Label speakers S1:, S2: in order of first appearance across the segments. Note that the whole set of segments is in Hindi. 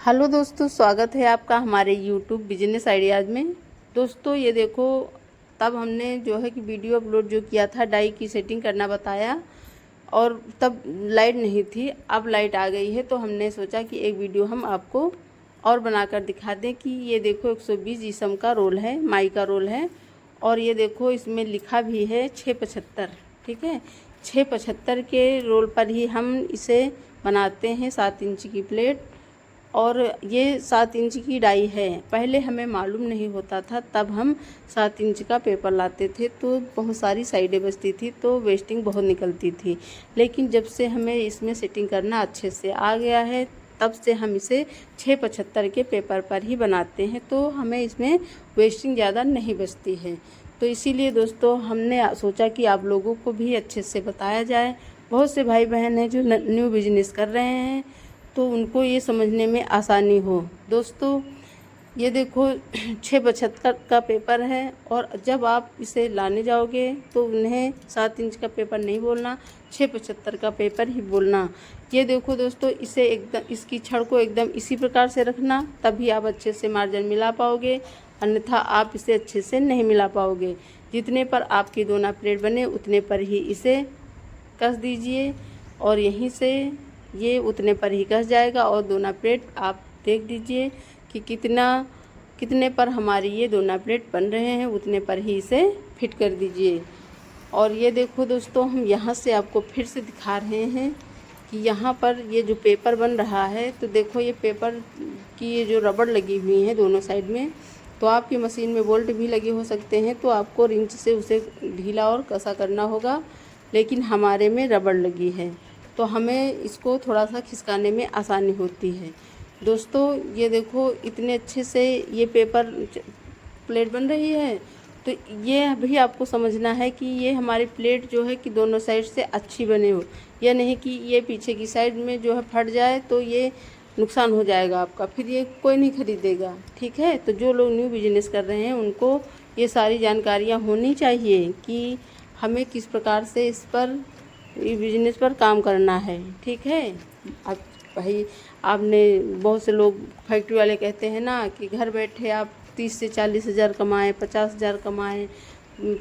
S1: हेलो दोस्तों, स्वागत है आपका हमारे यूट्यूब बिजनेस आइडियाज़ में। दोस्तों ये देखो, तब हमने जो है कि वीडियो अपलोड जो किया था, डाई की सेटिंग करना बताया, और तब लाइट नहीं थी। अब लाइट आ गई है तो हमने सोचा कि एक वीडियो हम आपको और बनाकर दिखा दें कि ये देखो 120 ईसम का रोल है, माई का रोल है। और ये देखो इसमें लिखा भी है 675। ठीक है, 675 के रोल पर ही हम इसे बनाते हैं 7 इंच की प्लेट। और ये 7 इंच की डाई है। पहले हमें मालूम नहीं होता था, तब हम 7 इंच का पेपर लाते थे तो बहुत सारी साइडें बचती थी, तो वेस्टिंग बहुत निकलती थी। लेकिन जब से हमें इसमें सेटिंग करना अच्छे से आ गया है, तब से हम इसे 675 के पेपर पर ही बनाते हैं, तो हमें इसमें वेस्टिंग ज़्यादा नहीं बचती है। तो इसीलिए दोस्तों हमने सोचा कि आप लोगों को भी अच्छे से बताया जाए। बहुत से भाई बहन हैं जो न्यू बिजनेस कर रहे हैं, तो उनको ये समझने में आसानी हो। दोस्तों ये देखो 675 का पेपर है, और जब आप इसे लाने जाओगे तो उन्हें 7 इंच का पेपर नहीं बोलना, 675 का पेपर ही बोलना। ये देखो दोस्तों, इसे एकदम इसकी छड़ को एकदम इसी प्रकार से रखना, तभी आप अच्छे से मार्जिन मिला पाओगे, अन्यथा आप इसे अच्छे से नहीं मिला पाओगे। जितने पर आपकी दोना प्लेट बने उतने पर ही इसे कस दीजिए, और यहीं से ये उतने पर ही कस जाएगा। और दोना प्लेट आप देख दीजिए कि कितने पर हमारी ये दोना प्लेट बन रहे हैं, उतने पर ही इसे फिट कर दीजिए। और ये देखो दोस्तों, हम यहाँ से आपको फिर से दिखा रहे हैं कि यहाँ पर ये जो पेपर बन रहा है, तो देखो ये पेपर की ये जो रबड़ लगी हुई है दोनों साइड में, तो आपकी मशीन में बोल्ट भी लगे हो सकते हैं, तो आपको रिंच से उसे ढीला और कसा करना होगा। लेकिन हमारे में रबड़ लगी है, तो हमें इसको थोड़ा सा खिसकाने में आसानी होती है। दोस्तों ये देखो, इतने अच्छे से ये पेपर प्लेट बन रही है, तो ये भी आपको समझना है कि ये हमारी प्लेट जो है कि दोनों साइड से अच्छी बने हो, या नहीं कि ये पीछे की साइड में जो है फट जाए तो ये नुकसान हो जाएगा आपका, फिर ये कोई नहीं खरीदेगा। ठीक है, तो जो लोग न्यू बिजनेस कर रहे हैं उनको ये सारी जानकारियाँ होनी चाहिए कि हमें किस प्रकार से इस पर बिजनेस पर काम करना है। ठीक है, अब भाई आपने बहुत से लोग फैक्ट्री वाले कहते हैं ना कि घर बैठे आप 30 से 40 हज़ार कमाएँ, 50 हज़ार कमाएँ,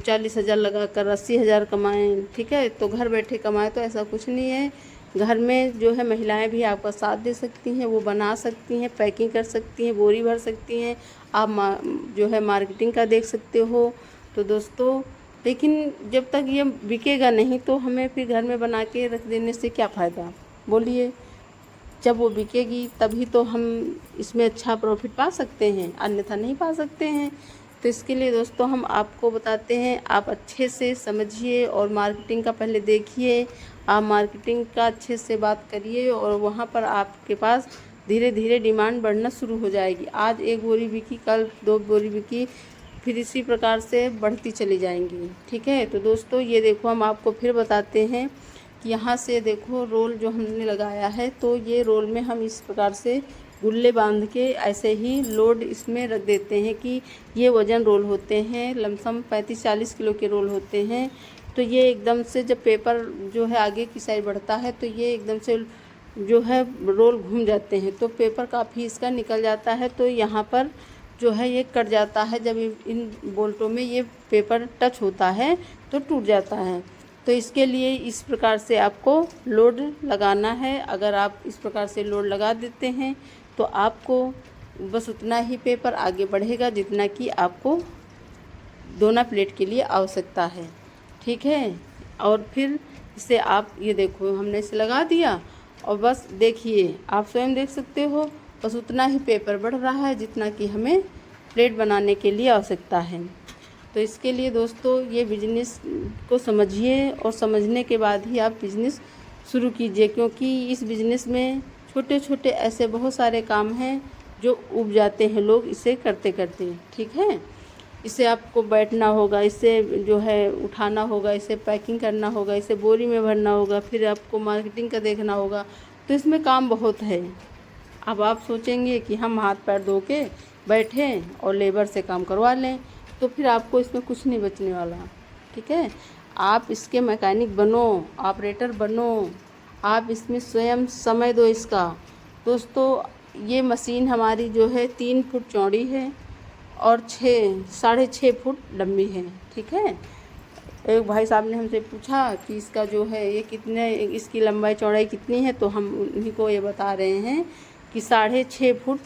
S1: 40 हज़ार लगा कर 80 हज़ार कमाएँ। ठीक है, तो घर बैठे कमाएँ, तो ऐसा कुछ नहीं है। घर में जो है महिलाएं भी आपका साथ दे सकती हैं, वो बना सकती हैं, पैकिंग कर सकती हैं, बोरी भर सकती हैं, आप जो है मार्केटिंग का देख सकते हो। तो दोस्तों, लेकिन जब तक ये बिकेगा नहीं तो हमें फिर घर में बना के रख देने से क्या फ़ायदा, बोलिए। जब वो बिकेगी तभी तो हम इसमें अच्छा प्रॉफिट पा सकते हैं, अन्यथा नहीं पा सकते हैं। तो इसके लिए दोस्तों हम आपको बताते हैं, आप अच्छे से समझिए और मार्केटिंग का पहले देखिए। आप मार्केटिंग का अच्छे से बात करिए, और वहाँ पर आपके पास धीरे धीरे डिमांड बढ़ना शुरू हो जाएगी। आज 1 बोरी बिकी, कल 2 बोरी बिकी, फिर इसी प्रकार से बढ़ती चली जाएंगी। ठीक है, तो दोस्तों ये देखो, हम आपको फिर बताते हैं कि यहाँ से देखो रोल जो हमने लगाया है, तो ये रोल में हम इस प्रकार से गुल्ले बांध के ऐसे ही लोड इसमें रख देते हैं कि ये वज़न रोल होते हैं, लमसम 35-40 किलो के रोल होते हैं। तो ये एकदम से जब पेपर जो है आगे की साइड बढ़ता है, तो ये एकदम से जो है रोल घूम जाते हैं, तो पेपर काफ़ी इसका निकल जाता है। तो यहाँ पर जो है ये कट जाता है, जब इन बोल्टों में ये पेपर टच होता है तो टूट जाता है। तो इसके लिए इस प्रकार से आपको लोड लगाना है। अगर आप इस प्रकार से लोड लगा देते हैं तो आपको बस उतना ही पेपर आगे बढ़ेगा जितना कि आपको दोना प्लेट के लिए आवश्यकता है। ठीक है, और फिर इसे आप ये देखो, हमने इसे लगा दिया, और बस देखिए, आप स्वयं देख सकते हो, बस उतना ही पेपर बढ़ रहा है जितना कि हमें प्लेट बनाने के लिए आवश्यकता है। तो इसके लिए दोस्तों ये बिजनेस को समझिए, और समझने के बाद ही आप बिजनेस शुरू कीजिए, क्योंकि इस बिजनेस में छोटे छोटे ऐसे बहुत सारे काम हैं जो उब जाते हैं लोग इसे करते करते। ठीक है, इसे आपको बैठना होगा, इसे जो है उठाना होगा, इसे पैकिंग करना होगा, इसे बोरी में भरना होगा, फिर आपको मार्केटिंग का देखना होगा, तो इसमें काम बहुत है। अब आप सोचेंगे कि हम हाथ पैर धो के बैठें और लेबर से काम करवा लें, तो फिर आपको इसमें कुछ नहीं बचने वाला। ठीक है, आप इसके मैकेनिक बनो, ऑपरेटर बनो, आप इसमें स्वयं समय दो इसका। दोस्तों ये मशीन हमारी जो है 3 फुट चौड़ी है और 6.5 फुट लंबी है। ठीक है। एक भाई साहब ने हमसे पूछा कि इसका जो है ये कितने, इसकी लंबाई चौड़ाई कितनी है, तो हम उन्हीं को ये बता रहे हैं कि 6.5 फुट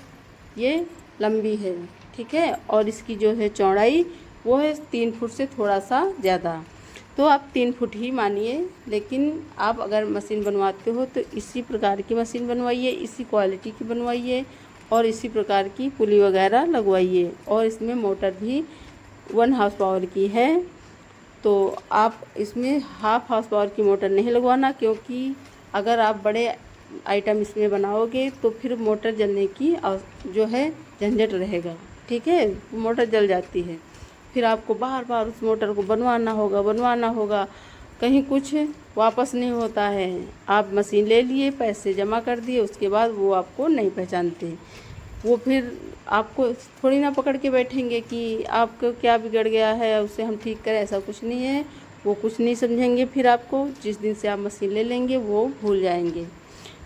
S1: ये लंबी है। ठीक है। और इसकी जो है चौड़ाई वो है 3 फुट से थोड़ा सा ज़्यादा, तो आप 3 फुट ही मानिए। लेकिन आप अगर मशीन बनवाते हो तो इसी प्रकार की मशीन बनवाइए, इसी क्वालिटी की बनवाइए और इसी प्रकार की पुली वगैरह लगवाइए। और इसमें मोटर भी 1 हाउस पावर की है, तो आप इसमें हाफ हाउस पावर की मोटर नहीं लगवाना, क्योंकि अगर आप बड़े आइटम इसमें बनाओगे तो फिर मोटर जलने की जो है झंझट रहेगा। ठीक है। मोटर जल जाती है, फिर आपको बार बार उस मोटर को बनवाना होगा, कहीं कुछ वापस नहीं होता है। आप मशीन ले लिए, पैसे जमा कर दिए, उसके बाद वो आपको नहीं पहचानते। वो फिर आपको थोड़ी ना पकड़ के बैठेंगे कि आपको क्या बिगड़ गया है, उसे हम ठीक करें, ऐसा कुछ नहीं है। वो कुछ नहीं समझेंगे। फिर आपको जिस दिन से आप मशीन ले लेंगे वो भूल जाएंगे।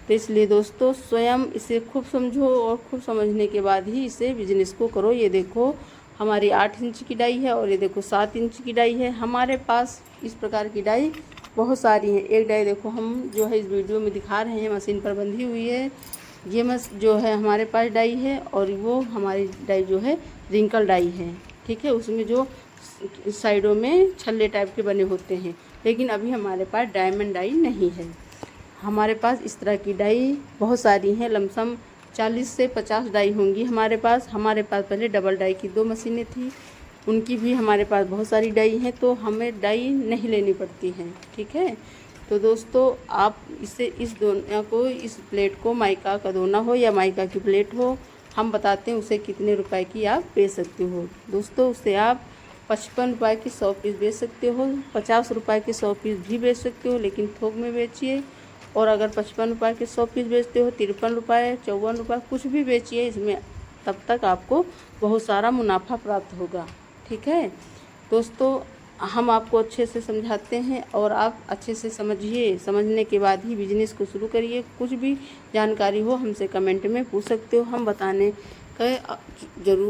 S1: तो इसलिए दोस्तों स्वयं इसे खूब समझो और खूब समझने के बाद ही इसे बिजनेस को करो। ये देखो हमारी 8 इंच की डाई है और ये देखो 7 इंच की डाई है। हमारे पास इस प्रकार की डाई बहुत सारी हैं। एक डाई देखो हम जो है इस वीडियो में दिखा रहे हैं, मशीन पर बंधी हुई है। ये जो है हमारे पास डाई है और वो हमारी डाई जो है रिंकल डाई है। ठीक है। उसमें जो साइडों में छल्ले टाइप के बने होते हैं, लेकिन अभी हमारे पास डायमंड डाई नहीं है। हमारे पास इस तरह की डाई बहुत सारी हैं, लमसम 40 से 50 डाई होंगी हमारे पास। पहले डबल डाई की 2 मशीनें थी, उनकी भी हमारे पास बहुत सारी डाई हैं, तो हमें डाई नहीं लेनी पड़ती हैं। ठीक है। तो दोस्तों आप इस दोना को, इस प्लेट को माइका का दोना हो या माइका की प्लेट हो, हम बताते हैं उसे कितने रुपए की आप बेच सकते हो। दोस्तों उसे आप 55 रुपये की 100 पीस बेच सकते हो, 50 रुपये के 100 पीस भी बेच सकते हो, लेकिन थोक में बेचिए। और अगर 55 रुपये के 100 पीस बेचते हो, 53 रुपये, 54 रुपये, कुछ भी बेचिए इसमें, तब तक आपको बहुत सारा मुनाफा प्राप्त होगा। ठीक है। दोस्तों हम आपको अच्छे से समझाते हैं और आप अच्छे से समझिए, समझने के बाद ही बिजनेस को शुरू करिए। कुछ भी जानकारी हो हमसे कमेंट में पूछ सकते हो, हम बताने का ज़रूर